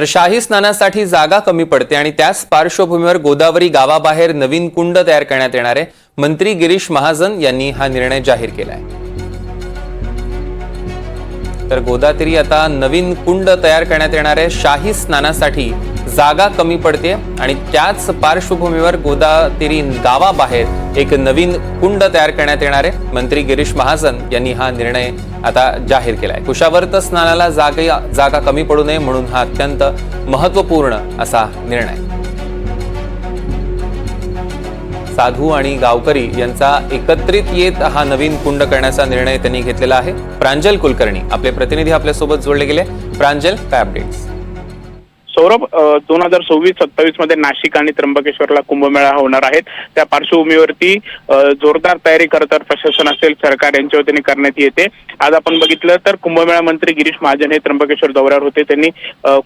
तर शाही स्नानासाठी जागा कमी पडते आणि त्याच पार्श्वभूमीवर गोदावरी गावाबाहेर नवीन कुंड तयार करण्यात येणार आहे। मंत्री गिरीश महाजन यांनी हा निर्णय जाहीर केला आहे। तर गोदातीरी आता नवीन कुंड तयार करण्यात येणार आहे। शाही स्नानासाठी जागा कमी पडते आणि त्याच पार्श्वभूमीवर गोदातीरी गावाबाहेर एक नवीन कुंड तयार करण्यात येणार आहे। मंत्री गिरीश महाजन यांनी हा निर्णय आता जाहीर केला आहे। कुशावर्त स्नानाला जागा कमी पडू नये म्हणून हा अत्यंत महत्त्वपूर्ण असा निर्णय। साधू आणि गावकरी यांचा एकत्रित येत हा नवीन कुंड करण्याचा निर्णय त्यांनी घेतलेला आहे। प्रांजल कुलकर्णी आपले प्रतिनिधी आपल्या सोबत जोडले गेले। प्रांजल, काय अपडेट्स? सौरभ, 2026-27 मध्ये नाशिक आणि त्र्यंबकेश्वरला कुंभमेळा होणार आहेत। त्या पार्श्वभूमीवरती जोरदार तयारी करतात प्रशासन असेल, सरकार यांच्या वतीने करण्यात येते। आज आपण बघितलं तर कुंभमेळा मंत्री गिरीश महाजन हे त्र्यंबकेश्वर दौऱ्यावर होते। त्यांनी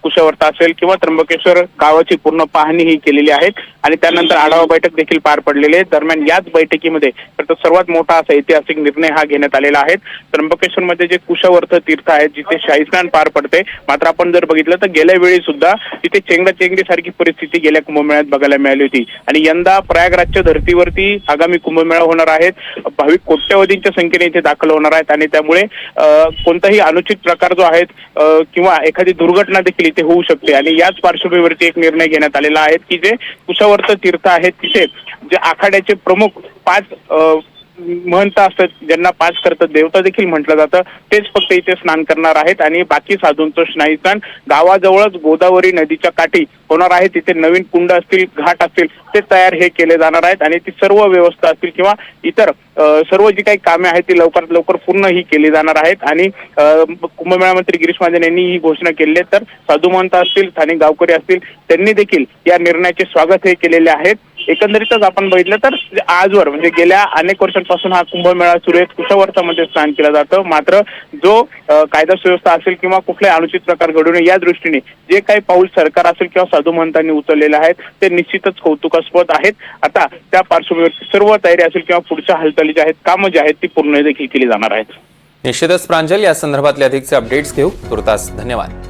कुशावर्त असेल किंवा त्र्यंबकेश्वर गावाची पूर्ण पाहणी ही केलेली आहे आणि त्यानंतर आढावा बैठक देखील पार पडलेली आहे। दरम्यान याच बैठकीमध्ये सर्वात मोठा असा ऐतिहासिक निर्णय हा घेण्यात आलेला आहे। त्र्यंबकेश्वरमध्ये जे कुशावर्त तीर्थ आहे जिथे शाही स्नान पार पडते, मात्र आपण जर बघितलं तर गेल्या वेळी सुद्धा तिथे चेंगराचेंगरी सारखी परिस्थिती गेल्या कुंभमेळ्यात बघायला मिळाली होती आणि यंदा प्रयागराजच्या धर्तीवरती आगामी कुंभमेळा होणार आहेत। भाविक कोट्यवधींच्या संख्येने इथे दाखल होणार आहेत आणि त्यामुळे कोणताही अनुचित प्रकार जो आहे किंवा एखादी दुर्घटना देखील इथे होऊ शकते आणि याच पार्श्वभूमीवरती एक निर्णय घेण्यात आलेला आहे की जे कुशावर्त तीर्थ आहेत तिथे जे आखाड्याचे प्रमुख 5 महंत असतात, ज्यांना 5 करत देवता देखील म्हटलं जातं, तेच फक्त इथे स्नान करणार आहेत आणि बाकी साधूंचं शाही स्नान गावाजवळच गोदावरी नदीच्या काठी होणार आहे। तिथे नवीन कुंड असतील, घाट असतील, ते तयार हे केले जाणार आहेत आणि ती सर्व व्यवस्था असतील किंवा इतर सर्व जी काही कामे आहेत ती लवकरात लवकर पूर्ण ही केली जाणार आहेत आणि कुंभमेळा मंत्री गिरीश महाजन यांनी ही घोषणा केली आहे। तर साधू महंत असतील, स्थानिक गावकरी असतील, त्यांनी देखील या निर्णयाचे स्वागत हे केलेले आहेत। एकंदरीतच आपण बघितलं तर आजवर म्हणजे गेल्या अनेक वर्षांपासून हा कुंभमेळा सुरू आहे, कुशावर्तामध्ये स्नान केलं जातं। मात्र जो कायदा सुव्यवस्था असेल किंवा कुठलाही अनुचित प्रकार घडू नये या दृष्टीने जे काही पाऊल सरकार असेल किंवा साधू महंतांनी उचललेले आहेत ते निश्चितच कौतुकास्पद आहेत। आता त्या पार्श्वभूमीवर सर्व तयारी असेल किंवा पुढच्या हालचाली ज्या आहेत, कामं जी आहेत ती पूर्ण देखील केली जाणार आहेत। निश्चितच प्रांजल, या संदर्भातले अधिकचे अपडेट्स घेऊ। तुर्तास धन्यवाद।